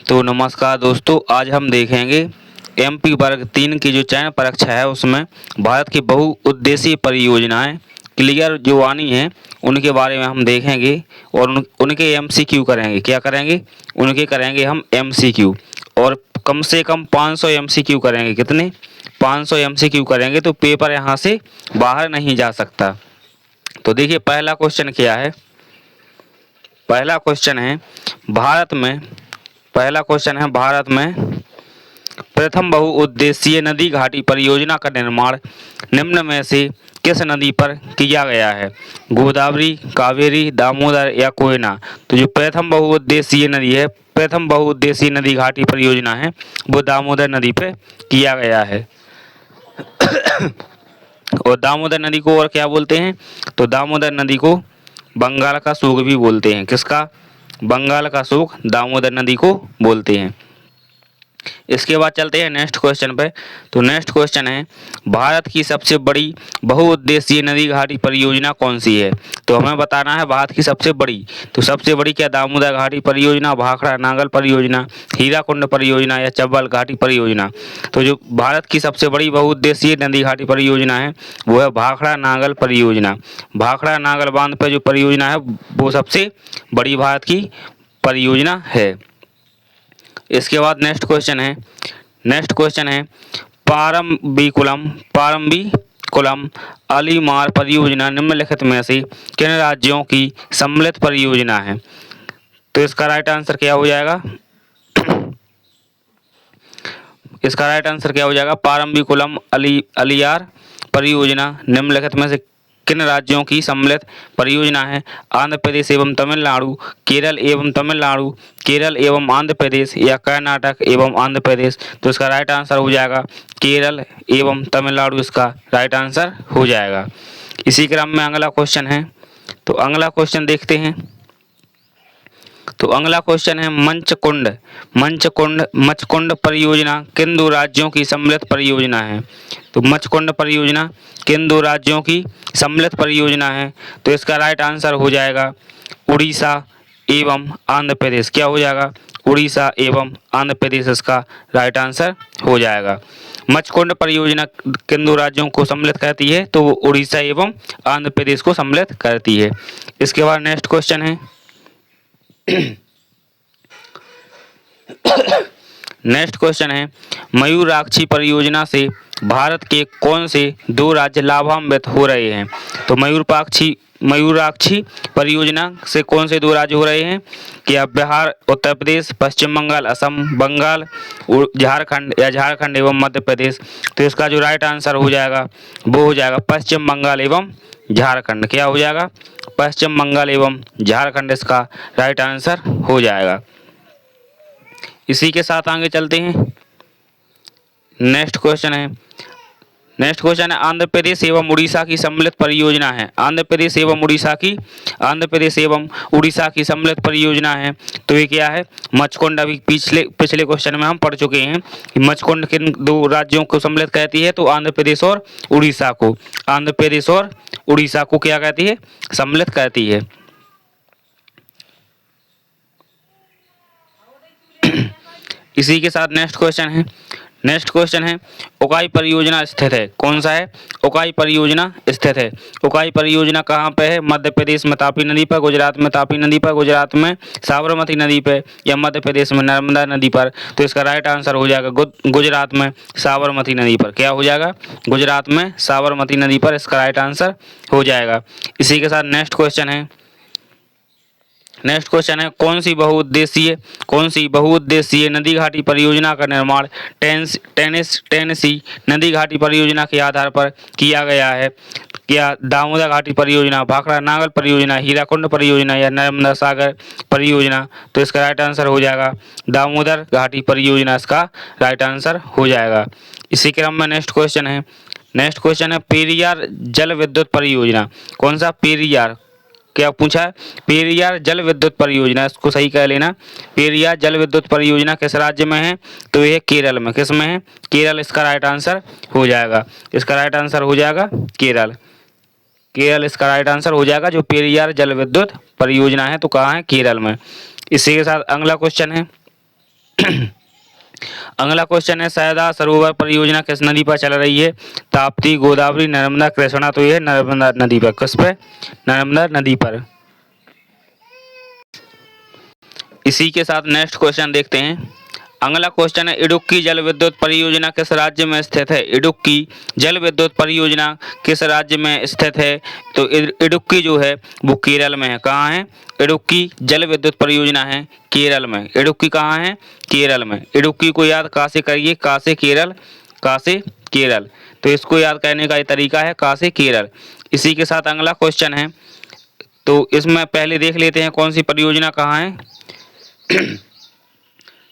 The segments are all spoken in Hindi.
तो नमस्कार दोस्तों, आज हम देखेंगे एमपी वर्ग 3 की जो चयन परीक्षा है उसमें भारत की बहुउद्देशीय परियोजनाएं क्लियर जो आनी हैं उनके बारे में हम देखेंगे और उनके एमसीक्यू करेंगे। क्या करेंगे? उनके करेंगे हम एमसीक्यू और कम से कम 500 एमसीक्यू करेंगे। कितने? 500 एमसीक्यू करेंगे तो पेपर यहाँ से बाहर नहीं जा सकता। तो देखिए पहला क्वेश्चन क्या है। पहला क्वेश्चन है भारत में प्रथम बहुउद्देशीय नदी घाटी परियोजना का निर्माण निम्न में से किस नदी पर किया गया है? गोदावरी, कावेरी, दामोदर या कोयना? तो जो प्रथम बहुउद्देशीय नदी घाटी परियोजना है वो दामोदर नदी पे किया गया है। और दामोदर नदी को और क्या बोलते हैं? तो दामोदर नदी को बंगाल का सूख भी बोलते हैं। किसका? बंगाल का सूख दामोदर नदी को बोलते हैं। इसके बाद चलते हैं नेक्स्ट क्वेश्चन पे। तो नेक्स्ट क्वेश्चन है भारत की सबसे बड़ी बहुउद्देशीय नदी घाटी परियोजना कौन सी है? तो हमें बताना है भारत की सबसे बड़ी। तो सबसे बड़ी क्या? दामोदर घाटी परियोजना, भाखड़ा नागल परियोजना, हीराकुंड परियोजना या चंबल घाटी परियोजना? तो जो भारत की सबसे बड़ी बहुउद्देशीय नदी घाटी परियोजना है वो है भाखड़ा नागल परियोजना। भाखड़ा नागल बांध पर जो परियोजना है वो सबसे बड़ी भारत की परियोजना है। इसके बाद नेक्स्ट क्वेश्चन है पारम्बिकुलम अलीमार परियोजना निम्नलिखित में से किन राज्यों की सम्मिलित परियोजना है? तो इसका राइट आंसर क्या हो जाएगा? पारम्बिकुलम अलियार परियोजना निम्नलिखित में से किन राज्यों की सम्मिलित परियोजना है? आंध्र प्रदेश एवं तमिलनाडु, केरल एवं आंध्र प्रदेश या कर्नाटक एवं आंध्र प्रदेश? तो इसका राइट आंसर हो जाएगा केरल एवं तमिलनाडु, इसका राइट आंसर हो जाएगा। इसी क्रम में अगला क्वेश्चन है। तो अगला क्वेश्चन देखते हैं। तो अगला क्वेश्चन है मचकुंड परियोजना किन दो राज्यों की सम्मिलित परियोजना है? तो मचकुंड परियोजना किन दो राज्यों की सम्मिलित परियोजना है? तो इसका राइट आंसर हो जाएगा उड़ीसा एवं आंध्र प्रदेश। क्या हो जाएगा? उड़ीसा एवं आंध्र प्रदेश, इसका राइट आंसर हो जाएगा। मचकुंड परियोजना किन दो राज्यों को सम्मिलित करती है? तो वो उड़ीसा एवं आंध्र प्रदेश को सम्मिलित करती है। इसके बाद नेक्स्ट क्वेश्चन है मयूराक्षी परियोजना से भारत के कौन से दो राज्य लाभान्वित हो रहे हैं? तो मयूराक्षी परियोजना से कौन से दो राज्य हो रहे हैं? क्या बिहार, उत्तर प्रदेश, पश्चिम बंगाल, असम, बंगाल, झारखंड एवं मध्य प्रदेश? तो इसका जो राइट आंसर हो जाएगा वो हो जाएगा पश्चिम बंगाल एवं झारखंड। क्या हो जाएगा? पश्चिम बंगाल एवं झारखंड, इसका राइट आंसर हो जाएगा। इसी के साथ आगे चलते हैं। नेक्स्ट क्वेश्चन है आंध्र प्रदेश एवं उड़ीसा की सम्मिलित परियोजना है। आंध्र प्रदेश एवं उड़ीसा की सम्मिलित परियोजना है। तो ये क्या है? मचकुंड। अभी पिछले क्वेश्चन में हम पढ़ चुके हैं कि मचकुंड किन दो राज्यों को सम्मिलित कहती है? तो आंध्र प्रदेश और उड़ीसा को क्या कहती है? सम्मिलित करती है। इसी के साथ नेक्स्ट क्वेश्चन है उकाई परियोजना स्थित है। कौन सा है? उकाई परियोजना स्थित है। उकाई परियोजना कहाँ पे है? मध्य प्रदेश में तापी नदी पर, गुजरात में तापी नदी पर, गुजरात में साबरमती नदी पर या मध्य प्रदेश में नर्मदा नदी पर? तो इसका राइट आंसर हो जाएगा गुजरात में साबरमती नदी पर। क्या हो जाएगा? गुजरात में साबरमती नदी पर, इसका राइट आंसर हो जाएगा। इसी के साथ नेक्स्ट क्वेश्चन है कौन सी बहुउद्देशीय नदी घाटी परियोजना का निर्माण टेनेसी नदी घाटी परियोजना के आधार पर किया गया है? क्या दामोदर घाटी परियोजना, भाखड़ा नागल परियोजना, हीराकुंड परियोजना या नर्मदा सागर परियोजना? तो इसका राइट आंसर हो जाएगा दामोदर घाटी परियोजना, इसका राइट आंसर हो जाएगा। इसी क्रम में नेक्स्ट क्वेश्चन है पेरियार जल विद्युत परियोजना। कौन सा? पेरियार। क्या पूछा है? पेरियार जल विद्युत परियोजना, इसको सही कह लेना। पेरियार जल विद्युत परियोजना किस राज्य में है? तो ये केरल में। किस में है? केरल, इसका राइट आंसर हो जाएगा। इसका राइट आंसर हो जाएगा केरल, इसका राइट आंसर हो जाएगा। जो पेरियार जल विद्युत परियोजना है तो कहाँ है? केरल में। इसी के साथ अगला क्वेश्चन है अगला क्वेश्चन है, सरदार सरोवर परियोजना किस नदी पर चल रही है? ताप्ती, गोदावरी, नर्मदा, कृष्णा। तो यह नर्मदा नदी पर। किस पे? नर्मदा नदी पर। इसी के साथ नेक्स्ट क्वेश्चन देखते हैं। अगला क्वेश्चन है, इडुक्की जल विद्युत परियोजना किस राज्य में स्थित है? इडुक्की जल विद्युत परियोजना किस राज्य में स्थित है? तो इडुक्की जो है वो केरल में है। कहाँ है? इडुक्की जल विद्युत परियोजना है केरल में। इडुक्की कहाँ है? केरल में। इडुक्की को याद कहाँ से करिए? कहाँ से? केरल। कहाँ से? केरल। तो इसको याद करने का ये तरीका है, कहाँ से? केरल। इसी के साथ अगला क्वेश्चन है, तो इसमें पहले देख लेते हैं कौन सी परियोजना कहाँ है।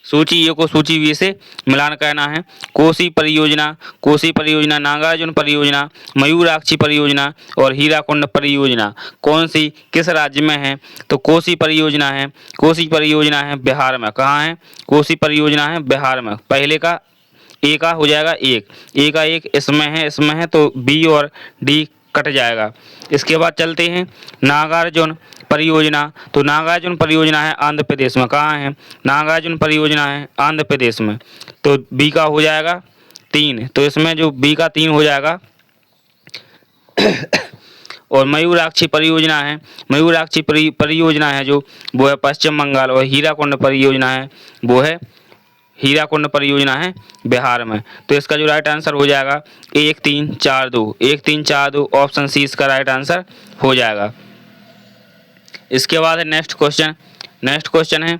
सूची ए को सूची बी से मिलान करना है। कोसी परियोजना, कोसी परियोजना, नागार्जुन परियोजना, मयूराक्षी परियोजना और हीराकुंड परियोजना कौन सी किस राज्य में है? तो कोसी परियोजना है, कोसी परियोजना है बिहार में। कहाँ है? कोसी परियोजना है बिहार में। पहले का ए का हो जाएगा एक, ए का एक इसमें है तो बी और डी कट जाएगा। इसके बाद चलते हैं नागार्जुन परियोजना। तो नागार्जुन परियोजना है आंध्र प्रदेश में। कहाँ है? नागार्जुन परियोजना है आंध्र प्रदेश में। तो बी का हो जाएगा 3, तो इसमें जो बी का 3 हो जाएगा। और मयूराक्षी परियोजना है, मयूराक्षी परियोजना है जो वो है पश्चिम बंगाल। और हीराकुंड परियोजना है वो है, हीराकुंड परियोजना है बिहार में। तो इसका जो राइट आंसर हो जाएगा 1 3 4 2, 1 3 4 2 ऑप्शन सी इसका राइट आंसर हो जाएगा। इसके बाद है नेक्स्ट क्वेश्चन। नेक्स्ट क्वेश्चन है,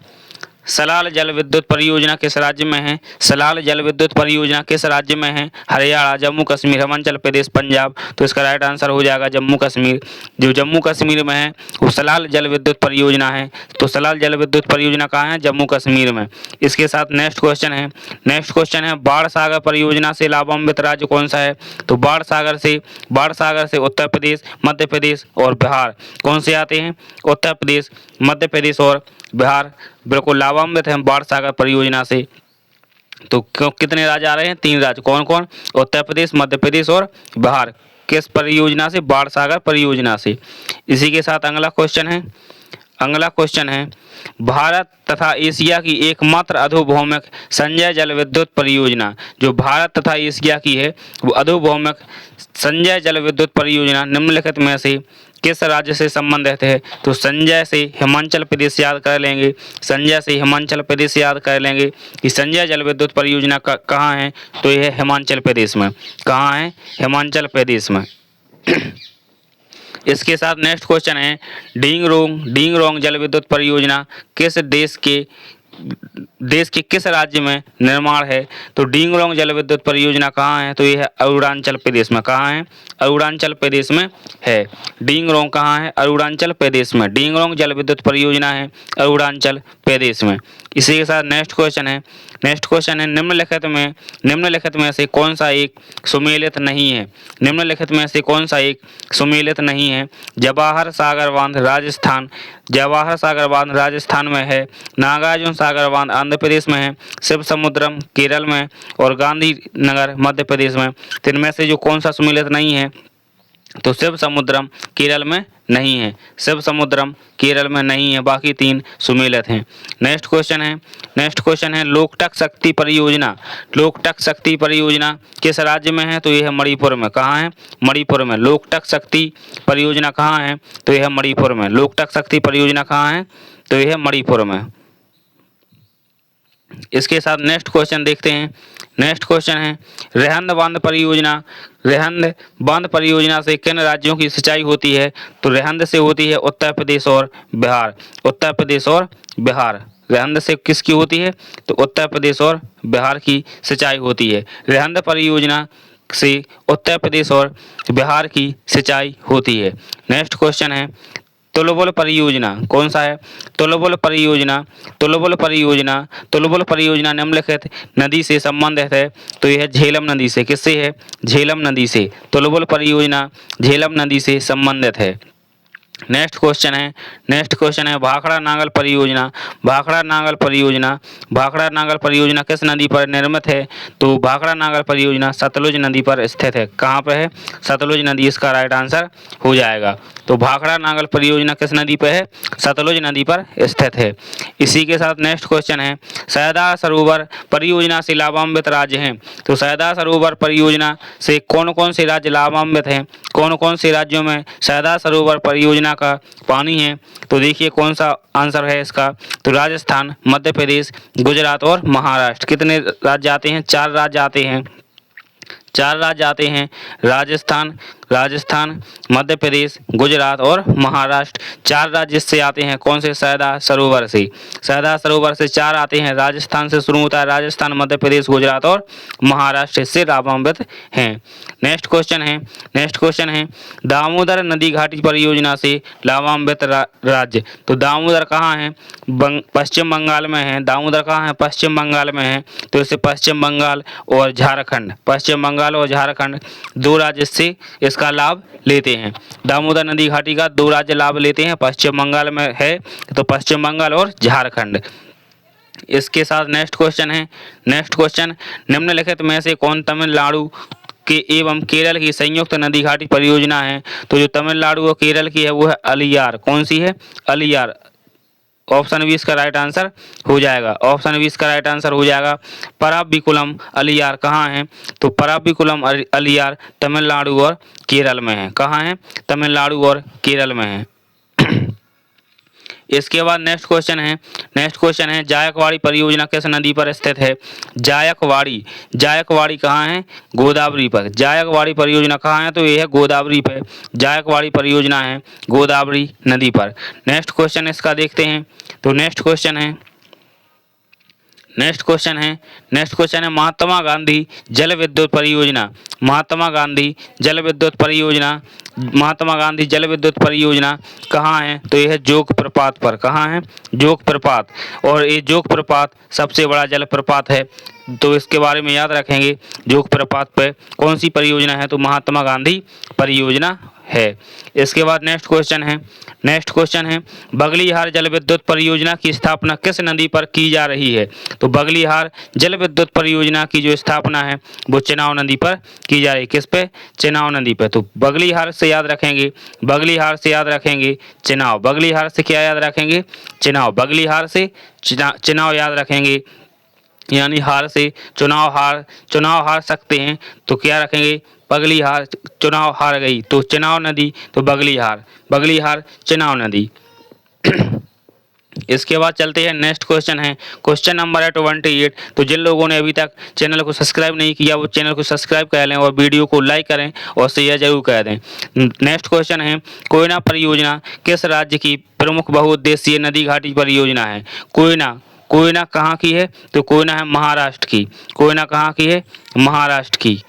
सलाल जल विद्युत परियोजना किस राज्य में है? सलाल जल विद्युत परियोजना किस राज्य में है? हरियाणा, जम्मू कश्मीर, हिमाचल प्रदेश, पंजाब। तो इसका राइट आंसर हो जाएगा जम्मू कश्मीर। जो जम्मू कश्मीर में है वो सलाल जल विद्युत परियोजना है। तो सलाल जल विद्युत परियोजना कहाँ है? जम्मू कश्मीर में। इसके साथ नेक्स्ट क्वेश्चन है, नेक्स्ट क्वेश्चन है, बाढ़ सागर परियोजना से लाभान्वित राज्य कौन सा है? तो बाढ़ सागर से उत्तर प्रदेश, मध्य प्रदेश और बिहार कौन से आते हैं? उत्तर प्रदेश, मध्य प्रदेश और बिहार बिल्कुल लाभान्वित हैं बाढ़ सागर परियोजना से। तो कितने राज्य आ रहे हैं? 3 राज्य। कौन कौन? उत्तर प्रदेश, मध्य प्रदेश और बिहार। किस परियोजना से? बाढ़ सागर परियोजना से। इसी के साथ अगला क्वेश्चन है, अगला क्वेश्चन है, भारत तथा एशिया की एकमात्र अधोभौमिक संजय जल विद्युत परियोजना। जो भारत तथा एशिया की है वो अधोभौमिक संजय जल विद्युत परियोजना निम्नलिखित में से किस राज्य से संबंधित है? तो संजय से हिमाचल प्रदेश याद कर लेंगे, संजय से हिमाचल प्रदेश याद कर लेंगे कि संजय जल विद्युत परियोजना कहाँ है? तो यह है हिमाचल प्रदेश में। कहाँ है? हिमाचल प्रदेश में। इसके साथ नेक्स्ट क्वेश्चन है, डींग रोंग जल विद्युत परियोजना किस देश के किस राज्य में निर्माण है? तो डींग रोंग जल विद्युत परियोजना कहाँ है? तो यह है अरुणाचल प्रदेश में। कहाँ है? अरुणाचल प्रदेश में है। डींग रोंग कहाँ है? अरुणाचल प्रदेश में। डींग रोंग जल विद्युत परियोजना है अरुणाचल प्रदेश में। इसी के साथ नेक्स्ट क्वेश्चन है, नेक्स्ट क्वेश्चन है, निम्नलिखित में से कौन सा एक सुमेलित नहीं है? निम्नलिखित में से कौन सा एक सुमेलित नहीं है? जवाहर सागर बांध राजस्थान, जवाहर सागर बांध राजस्थान में है। नागार्जुन सागर बांध आंध्र प्रदेश में है। शिव समुद्रम केरल में और गांधीनगर मध्य प्रदेश में। तो इनमें से जो कौन सा सुमेलित नहीं है? तो शिव समुद्रम केरल में नहीं है, शिव समुद्रम केरल में नहीं है, बाकी 3 सुमेलित हैं। नेक्स्ट क्वेश्चन है, लोकटक शक्ति परियोजना, लोकटक शक्ति परियोजना किस राज्य में है? तो यह है मणिपुर में। कहाँ है? मणिपुर में। लोकटक शक्ति परियोजना कहाँ है? तो यह है मणिपुर में। लोकटक शक्ति परियोजना कहाँ है? तो यह है मणिपुर में। इसके साथ नेक्स्ट क्वेश्चन देखते हैं। नेक्स्ट क्वेश्चन है, रेहंद बांध परियोजना, रेहंद बांध परियोजना से किन राज्यों की सिंचाई होती है? तो रेहंद से होती है उत्तर प्रदेश और बिहार। उत्तर प्रदेश और बिहार। रेहंद से किसकी होती है? तो उत्तर प्रदेश और बिहार की सिंचाई होती है। रेहंद परियोजना से उत्तर प्रदेश और बिहार की सिंचाई होती है। नेक्स्ट क्वेश्चन है, तुलबुल परियोजना कौन सा है? तुलबुल परियोजना, तुलबुल परियोजना, तुलबुल परियोजना निम्नलिखित नदी से संबंधित है। तो यह झेलम नदी से। किससे है? झेलम नदी से। तुलबुल परियोजना झेलम नदी से संबंधित है। नेक्स्ट क्वेश्चन है भाखड़ा नांगल परियोजना। भाखड़ा नांगल परियोजना किस नदी पर निर्मित है? तो भाखड़ा नांगल परियोजना सतलुज नदी पर स्थित है। कहाँ पर है? सतलुज नदी इसका राइट आंसर हो जाएगा। तो भाखड़ा नांगल परियोजना किस नदी पर है? सतलुज नदी पर स्थित है। इसी के साथ नेक्स्ट क्वेश्चन है सरदार सरोवर परियोजना से लाभान्वित राज्य हैं। तो सरदार सरोवर परियोजना से कौन कौन से राज्य लाभान्वित हैं? कौन कौन से राज्यों में सरदार सरोवर परियोजना का पानी है? तो देखिए कौन सा आंसर है इसका। तो राजस्थान, मध्य प्रदेश, गुजरात और महाराष्ट्र। कितने राज्य आते हैं? 4 राज्य आते हैं। 4 राज्य आते हैं राजस्थान, मध्य प्रदेश, गुजरात और महाराष्ट्र। 4 राज्य इससे आते हैं। कौन से? सरदार सरोवर से। सरदार सरोवर से 4 आते हैं। राजस्थान से शुरू होता है। राजस्थान, मध्य प्रदेश, गुजरात और महाराष्ट्र इससे लाभान्वित हैं। नेक्स्ट क्वेश्चन है दामोदर नदी घाटी परियोजना से लाभान्वित राज्य। तो दामोदर कहाँ है? पश्चिम बंगाल में है। दामोदर कहाँ है? पश्चिम बंगाल में है। तो इसे पश्चिम बंगाल और झारखंड, 2 राज्य से इसका लाभ लेते हैं। दामोदर नदी घाटी का 2 राज्य लाभ लेते हैं। पश्चिम बंगाल में है तो पश्चिम बंगाल और झारखंड। इसके साथ नेक्स्ट क्वेश्चन निम्नलिखित में से कौन तमिलनाडु के एवं केरल की संयुक्त नदी घाटी परियोजना है? तो जो तमिलनाडु और केरल की है वो है अलियार। कौन सी है? अलियार। ऑप्शन बी इसका राइट आंसर हो जाएगा। पराबिकुलम अलियार कहाँ है? तो पराबिकुलम अलियार तमिलनाडु और केरल में है। कहाँ है? तमिलनाडु और केरल में है। इसके बाद नेक्स्ट क्वेश्चन है जायकवाड़ी परियोजना किस नदी पर स्थित है? जायकवाड़ी कहाँ है? गोदावरी पर। जायकवाड़ी परियोजना कहाँ है? तो ये है गोदावरी पर। जायकवाड़ी परियोजना है गोदावरी नदी पर। नेक्स्ट क्वेश्चन इसका देखते हैं। तो नेक्स्ट क्वेश्चन है महात्मा गांधी जल विद्युत परियोजना कहाँ है? तो यह है जोग प्रपात पर। कहाँ है? जोग प्रपात। और ये जोग प्रपात सबसे बड़ा जल प्रपात है, तो इसके बारे में याद रखेंगे। जोग प्रपात पर कौन सी परियोजना है? तो महात्मा गांधी परियोजना है। इसके बाद नेक्स्ट क्वेश्चन है बगलीहार जल विद्युत परियोजना की स्थापना किस नदी पर की जा रही है? तो बगलीहार जल विद्युत परियोजना की जो स्थापना है वो चिनाब नदी पर की जा रही है। किस पे? चिनाब नदी पर। तो बगलीहार से याद रखेंगे चिनाब। बगलीहार से क्या याद रखेंगे? चिनाब। बगलीहार से चिनाब याद रखेंगे, यानी हार से चुनाव हार सकते हैं तो क्या रखेंगे? बगलीहार। चुनाव हार गई तो चिनाब नदी, तो बगलीहार चिनाब नदी। इसके बाद चलते हैं नेक्स्ट क्वेश्चन नंबर है 28। तो जिन लोगों ने अभी तक चैनल को सब्सक्राइब नहीं किया वो चैनल को सब्सक्राइब कर लें और वीडियो को लाइक करें और शेयर जरूर कर दें। नेक्स्ट क्वेश्चन है कोयना परियोजना किस राज्य की प्रमुख बहुउद्देशीय नदी घाटी परियोजना है? कोयना कहाँ की है? तो कोयना है महाराष्ट्र की। कोयना कहाँ की है? महाराष्ट्र की।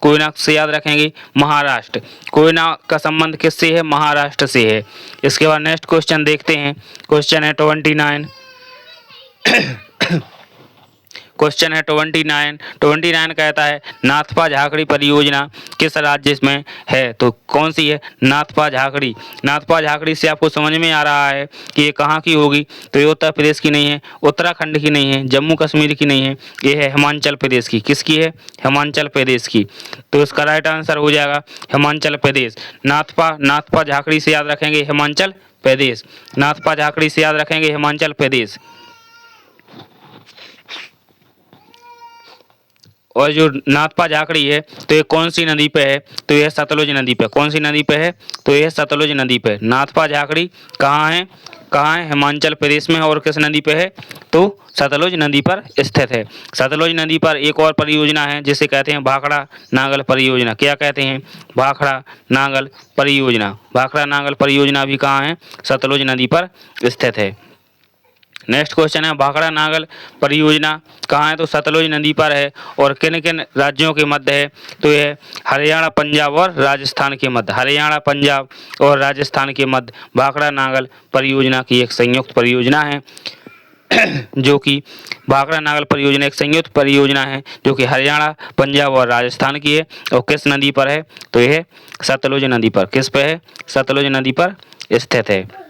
कोयना से याद रखेंगे महाराष्ट्र। कोयना का संबंध किससे है? महाराष्ट्र से है। इसके बाद नेक्स्ट क्वेश्चन देखते हैं। क्वेश्चन है 29। कहता है नाथपा झाकड़ी परियोजना किस राज्य में है? तो कौन सी है? नाथपा झाकड़ी से आपको समझ में आ रहा है कि ये कहाँ की होगी? तो ये उत्तर प्रदेश की नहीं है, उत्तराखंड की नहीं है, जम्मू कश्मीर की नहीं है, ये है हिमाचल प्रदेश की। किसकी है? हिमाचल प्रदेश की। तो इसका राइट आंसर हो जाएगा हिमाचल प्रदेश। नाथपा झाकड़ी से याद रखेंगे हिमाचल प्रदेश। नाथपा झाकड़ी से याद रखेंगे हिमाचल प्रदेश। और जो नाथपा झाकड़ी है तो ये कौन सी नदी पे है? तो यह सतलुज नदी पे। कौन सी नदी पे है? तो यह सतलुज नदी पे। नाथपा झाकड़ी कहाँ है? हिमाचल प्रदेश में। और किस नदी पे है? तो सतलुज नदी पर स्थित है। सतलुज नदी पर एक और परियोजना है जिसे कहते हैं भाखड़ा नांगल परियोजना। क्या कहते हैं? भाखड़ा नांगल परियोजना भी कहाँ है? सतलुज नदी पर स्थित है। नेक्स्ट क्वेश्चन है भाखड़ा नांगल परियोजना कहाँ है? तो सतलुज नदी पर है। और किन किन राज्यों के मध्य है? तो यह हरियाणा, पंजाब और राजस्थान के मध्य भाखड़ा नांगल परियोजना की एक संयुक्त परियोजना है। जो कि भाखड़ा नागल परियोजना एक संयुक्त परियोजना है जो कि हरियाणा, पंजाब और राजस्थान की है। और किस नदी पर है? तो यह सतलुज नदी पर। किस पे है? सतलुज नदी पर स्थित है।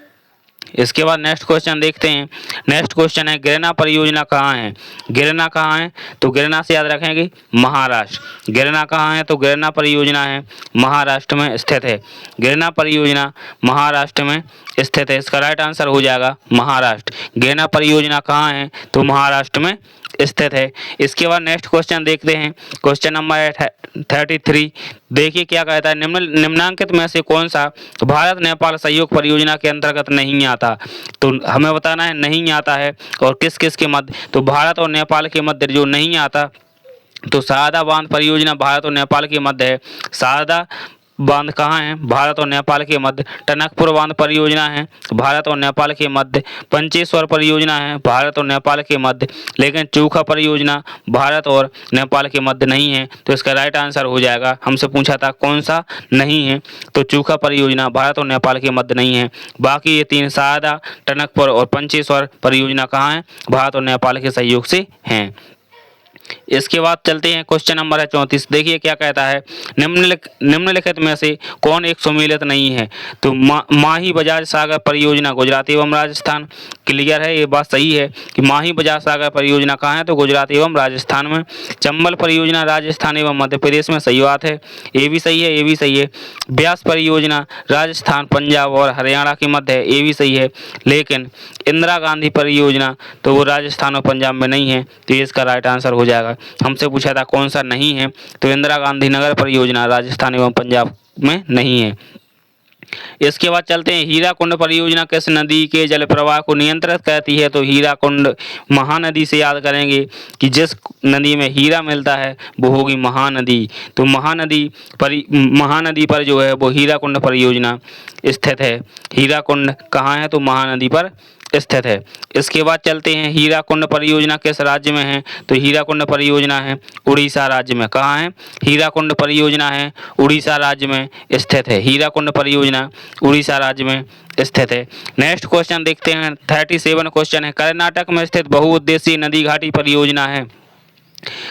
इसके बाद नेक्स्ट क्वेश्चन देखते हैं। नेक्स्ट क्वेश्चन है गिरना परियोजना कहाँ है? गिरना कहाँ है? तो गिरना से याद रखेंगे महाराष्ट्र। गिरना कहाँ है? तो गिरना परियोजना है महाराष्ट्र में स्थित है। गिरना परियोजना महाराष्ट्र में स्थित है। इसका राइट आंसर हो जाएगा महाराष्ट्र। गिरना परियोजना कहाँ है? तो महाराष्ट्र में स्थित है। इसके बाद नेक्स्ट क्वेश्चन देखते हैं। Question number 33। देखिए क्या कहता है, निम्नांकित में से कौन सा भारत नेपाल सहयोग परियोजना के अंतर्गत नहीं आता? तो हमें बताना है नहीं आता है और किस किस के मध्य। तो भारत और नेपाल के मध्य जो नहीं आता, तो शारदा बांध परियोजना भारत और नेपाल के मध्य है। शारदा बांध कहाँ है? भारत और नेपाल के मध्य। टनकपुर बांध परियोजना है भारत और नेपाल के मध्य। पंचेश्वर परियोजना है भारत और नेपाल के मध्य। लेकिन चोखा परियोजना भारत और नेपाल के मध्य नहीं है। तो इसका राइट आंसर हो जाएगा, हमसे पूछा था कौन सा नहीं है, तो चोखा परियोजना भारत और नेपाल के मध्य नहीं है। बाकी ये तीन शारदा, टनकपुर और पंचेश्वर परियोजना कहाँ है? भारत और नेपाल के सहयोग से हैं। इसके बाद चलते हैं। क्वेश्चन नंबर है 34। देखिए क्या कहता है, निम्नलिखित में से कौन एक सम्मिलित नहीं है? तो माही बजाज सागर परियोजना गुजरात एवं राजस्थान। क्लियर है, ये बात सही है कि माही बजाज सागर परियोजना कहाँ है? तो गुजरात एवं राजस्थान में। चंबल परियोजना राजस्थान एवं मध्य प्रदेश में। सही बात है, ये भी सही है, ये भी सही है। ब्यास परियोजना राजस्थान, पंजाब और हरियाणा के मध्य है, ये भी सही है। लेकिन इंदिरा गांधी परियोजना तो वो राजस्थान और पंजाब में नहीं है। तो ये इसका राइट आंसर हो जाएगा। हमसे पूछा था कौन सा नहीं है, तो इंदिरा गांधी नगर परियोजना राजस्थान एवं पंजाब में नहीं है। इसके बाद चलते हैं। हीराकुंड परियोजना किस नदी के जल प्रवाह को नियंत्रित करती है? तो हीराकुंड महानदी से याद करेंगे कि जिस नदी में हीरा मिलता है वो होगी महानदी। तो महानदी पर जो है वो हीराकुंड परियोजना स्थित है। हीराकुंड कहाँ है? तो महानदी पर स्थित है। इसके बाद चलते हैं। हीराकुंड परियोजना किस राज्य में है? तो हीराकुंड परियोजना है उड़ीसा राज्य में। कहाँ है? हीराकुंड परियोजना है उड़ीसा राज्य में स्थित है। हीराकुंड परियोजना उड़ीसा राज्य में स्थित है। नेक्स्ट क्वेश्चन देखते हैं। 37 क्वेश्चन है। कर्नाटक में स्थित बहुउद्देशीय नदी घाटी परियोजना है।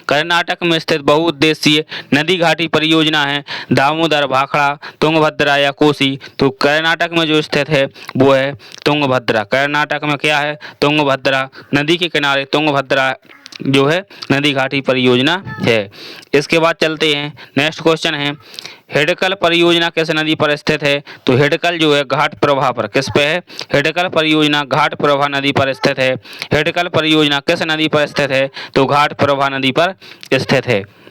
कर्नाटक में स्थित बहुउद्देशीय नदी घाटी परियोजना है दामोदर, भाखड़ा, तुंगभद्रा या कोसी। तो कर्नाटक में जो स्थित है वो है तुंगभद्रा। कर्नाटक में क्या है? तुंगभद्रा नदी के किनारे तुंगभद्रा जो है नदी घाटी परियोजना है। इसके बाद चलते हैं। नेक्स्ट क्वेश्चन है हिडकल परियोजना किस नदी पर स्थित है? तो हिडकल जो है घाट प्रवाह पर। किस पे है? हिडकल परियोजना घाट प्रवाह नदी पर स्थित है। हिडकल परियोजना किस नदी पर स्थित है? तो घाट प्रवाह नदी पर स्थित है।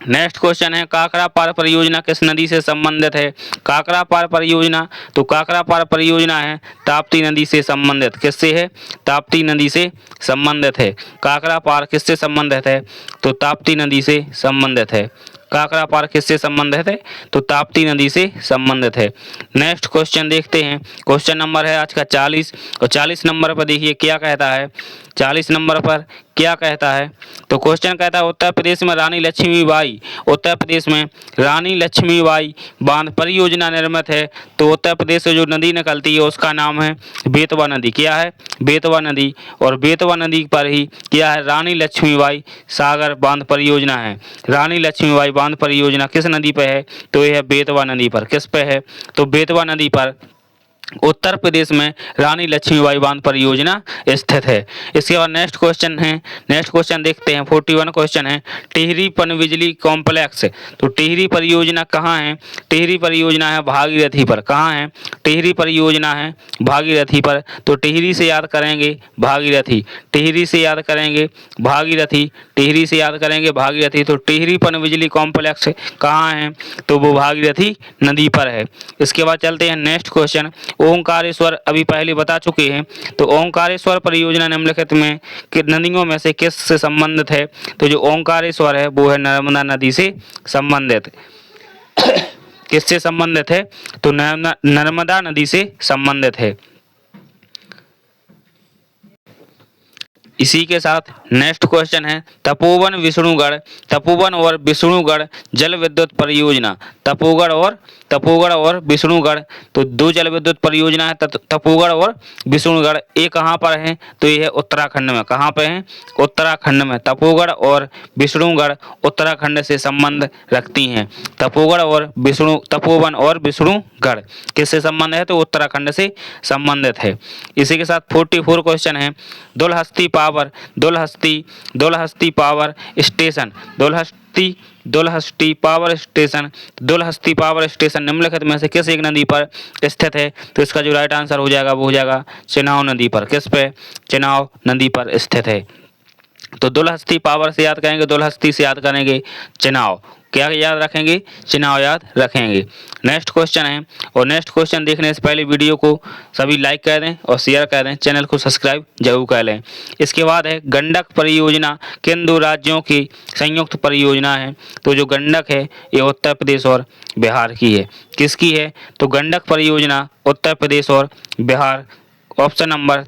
नेक्स्ट क्वेश्चन है काकरा पार परियोजना किस नदी से संबंधित है? काकरा पार परियोजना तो काकरा पार परियोजना है ताप्ती नदी से संबंधित। किससे है? ताप्ती नदी से संबंधित है। काकरा पार किससे संबंधित है? तो ताप्ती नदी से संबंधित है। काकरा पार किससे संबंधित है? तो ताप्ती नदी से संबंधित है। नेक्स्ट क्वेश्चन देखते हैं। क्वेश्चन नंबर है आज का 40 और 40 नंबर पर देखिए क्या कहता है। 40 नंबर पर क्या कहता है? तो क्वेश्चन कहता है उत्तर प्रदेश में रानी लक्ष्मीबाई बांध परियोजना निर्मित है। तो उत्तर प्रदेश से जो नदी निकलती है उसका नाम है बेतवा नदी। क्या है? बेतवा नदी। और बेतवा नदी पर ही क्या है? रानी लक्ष्मीबाई सागर बांध परियोजना है। रानी लक्ष्मीबाई बांध परियोजना किस नदी पर है? तो यह है बेतवा नदी पर। किस पे है? तो बेतवा नदी पर उत्तर प्रदेश में रानी लक्ष्मीबाई बांध परियोजना स्थित है। इसके बाद नेक्स्ट क्वेश्चन है। नेक्स्ट क्वेश्चन देखते हैं। 41 क्वेश्चन है टिहरी पनबिजली कॉम्प्लेक्स। तो टिहरी परियोजना कहाँ है? टिहरी परियोजना है भागीरथी पर। कहाँ है? टिहरी परियोजना है भागीरथी पर। तो टिहरी से याद करेंगे भागीरथी। टिहरी से याद करेंगे भागीरथी। टिहरी से याद करेंगे भागीरथी। तो टिहरी पनबिजली कॉम्प्लेक्स कहाँ है? तो वो भागीरथी नदी पर है। इसके बाद चलते हैं नेक्स्ट क्वेश्चन। ओंकारेश्वर अभी पहले बता चुके हैं। तो ओंकारेश्वर परियोजना निम्नलिखित में कि नदियों में से किस से संबंधित है? तो जो ओंकारेश्वर है वो है नर्मदा नदी से संबंधित। किससे संबंधित है? तो नर्मदा नदी से संबंधित है। इसी के साथ नेक्स्ट क्वेश्चन है तपोवन और विष्णुगढ़ जल विद्युत परियोजना। तपोगढ़ और तपोगढ़ और विष्णुगढ़, तो दो जल विद्युत परियोजना है तपोगढ़ और विष्णुगढ़। ये कहाँ पर है? तो ये है उत्तराखंड में। कहाँ पे है? उत्तराखंड में। तपोगढ़ और विष्णुगढ़ उत्तराखंड से संबंध रखती हैं। तपोवन और विष्णुगढ़ किससे संबंध है? तो उत्तराखंड से संबंधित है। इसी के साथ 44 क्वेश्चन है, Dulhasti power station, Dulhasti power station निम्नलिखित में से किस एक नदी पर स्थित है? तो इसका जो राइट आंसर हो जाएगा वो हो जाएगा चेनाब नदी पर। किस पे? चेनाब नदी पर स्थित है। तो दुलहस्ती पावर से याद करेंगे, दुलहस्ती से याद करेंगे चेनाब। क्या याद रखेंगे? चेनाब याद रखेंगे। नेक्स्ट क्वेश्चन है, और नेक्स्ट क्वेश्चन देखने से पहले वीडियो को सभी लाइक कर दें और शेयर कर दें, चैनल को सब्सक्राइब जरूर कर लें। इसके बाद है गंडक परियोजना किन दो राज्यों की संयुक्त परियोजना है? तो जो गंडक है ये उत्तर प्रदेश और बिहार की है। किसकी है? तो गंडक परियोजना उत्तर प्रदेश और बिहार। ऑप्शन नंबर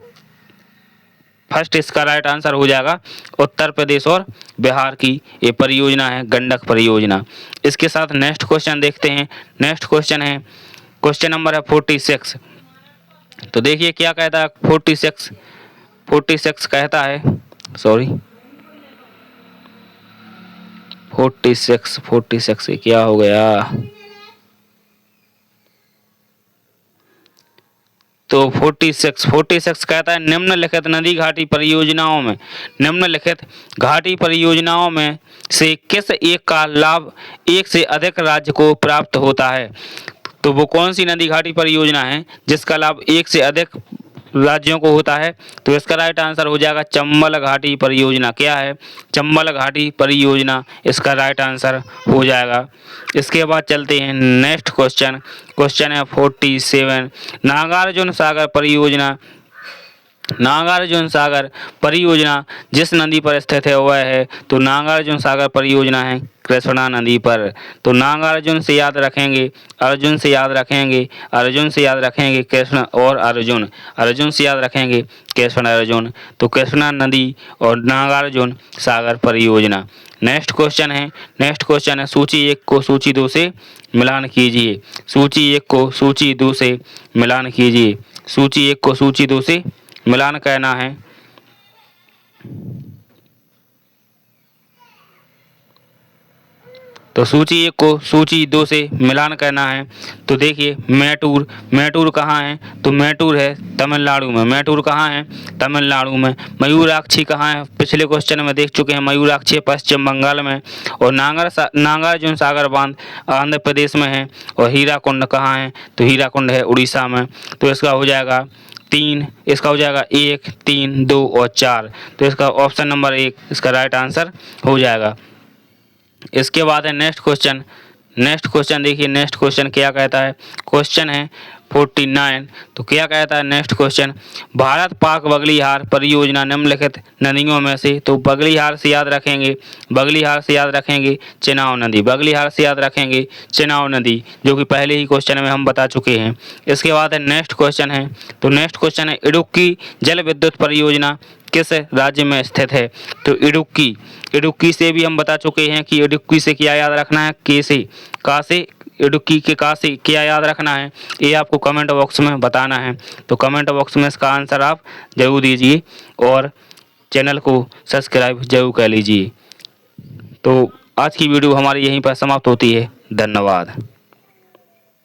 फर्स्ट इसका राइट आंसर हो जाएगा उत्तर प्रदेश और बिहार की ये परियोजना है गंडक परियोजना। इसके साथ नेक्स्ट क्वेश्चन देखते हैं। नेक्स्ट क्वेश्चन है, क्वेश्चन नंबर है 46। तो देखिए क्या कहता है 46 कहता है, सॉरी 46 ये क्या हो गया? तो 46 कहता है निम्नलिखित नदी घाटी परियोजनाओं में से किस एक का लाभ एक से अधिक राज्य को प्राप्त होता है? तो वो कौन सी नदी घाटी परियोजना है जिसका लाभ एक से अधिक राज्यों को होता है? तो इसका राइट आंसर हो जाएगा चंबल घाटी परियोजना। क्या है? चंबल घाटी परियोजना इसका राइट आंसर हो जाएगा। इसके बाद चलते हैं नेक्स्ट क्वेश्चन। क्वेश्चन है 47, नागार्जुन सागर परियोजना जिस नदी पर स्थित है वह है? तो नागार्जुन सागर परियोजना है कृष्णा नदी पर। तो नागार्जुन से याद रखेंगे, अर्जुन से याद रखेंगे, कृष्ण और अर्जुन से याद रखेंगे कृष्ण अर्जुन। तो कृष्णा नदी और नागार्जुन सागर परियोजना। नेक्स्ट क्वेश्चन है सूची 1 को सूची 2 से मिलान कीजिए। सूची 1 को सूची 2 से मिलान कीजिए। सूची 1 को सूची 2 से मिलान करना है। तो सूची 1 को सूची 2 से मिलान करना है। तो देखिए मैटूर कहाँ है? तो मैटूर है तमिलनाडु में। मैटूर कहाँ है? तमिलनाडु में। मयूराक्षी कहाँ है? पिछले क्वेश्चन में देख चुके हैं, मयूराक्षी पश्चिम बंगाल में। और नागार्जुन सागर बांध आंध्र प्रदेश में है। और हीराकुंड कहाँ है? तो हीराकुंड है उड़ीसा में। तो इसका हो जाएगा 3, इसका हो जाएगा 1, 3, 2 और 4। तो इसका ऑप्शन नंबर 1 इसका राइट आंसर हो जाएगा। इसके बाद है नेक्स्ट क्वेश्चन देखिए नेक्स्ट क्वेश्चन क्या कहता है। क्वेश्चन है 49। तो क्या कहता है नेक्स्ट क्वेश्चन, भारत पाक बगलिहार परियोजना निम्नलिखित नदियों में से? तो बगलिहार से याद रखेंगे चेनाब नदी। बगलिहार से याद रखेंगे चेनाब नदी, जो कि पहले ही क्वेश्चन में हम बता चुके हैं। इसके बाद है नेक्स्ट क्वेश्चन है, तो नेक्स्ट क्वेश्चन है इडुक्की जल विद्युत परियोजना किस राज्य में स्थित है? तो इडुक्की से भी हम बता चुके हैं कि इडुक्की से क्या याद रखना है, इडुक्की के का से क्या याद रखना है, ये आपको कमेंट बॉक्स में बताना है। तो कमेंट बॉक्स में इसका आंसर आप जरूर दीजिए और चैनल को सब्सक्राइब जरूर कर लीजिए। तो आज की वीडियो हमारी यहीं पर समाप्त होती है। धन्यवाद।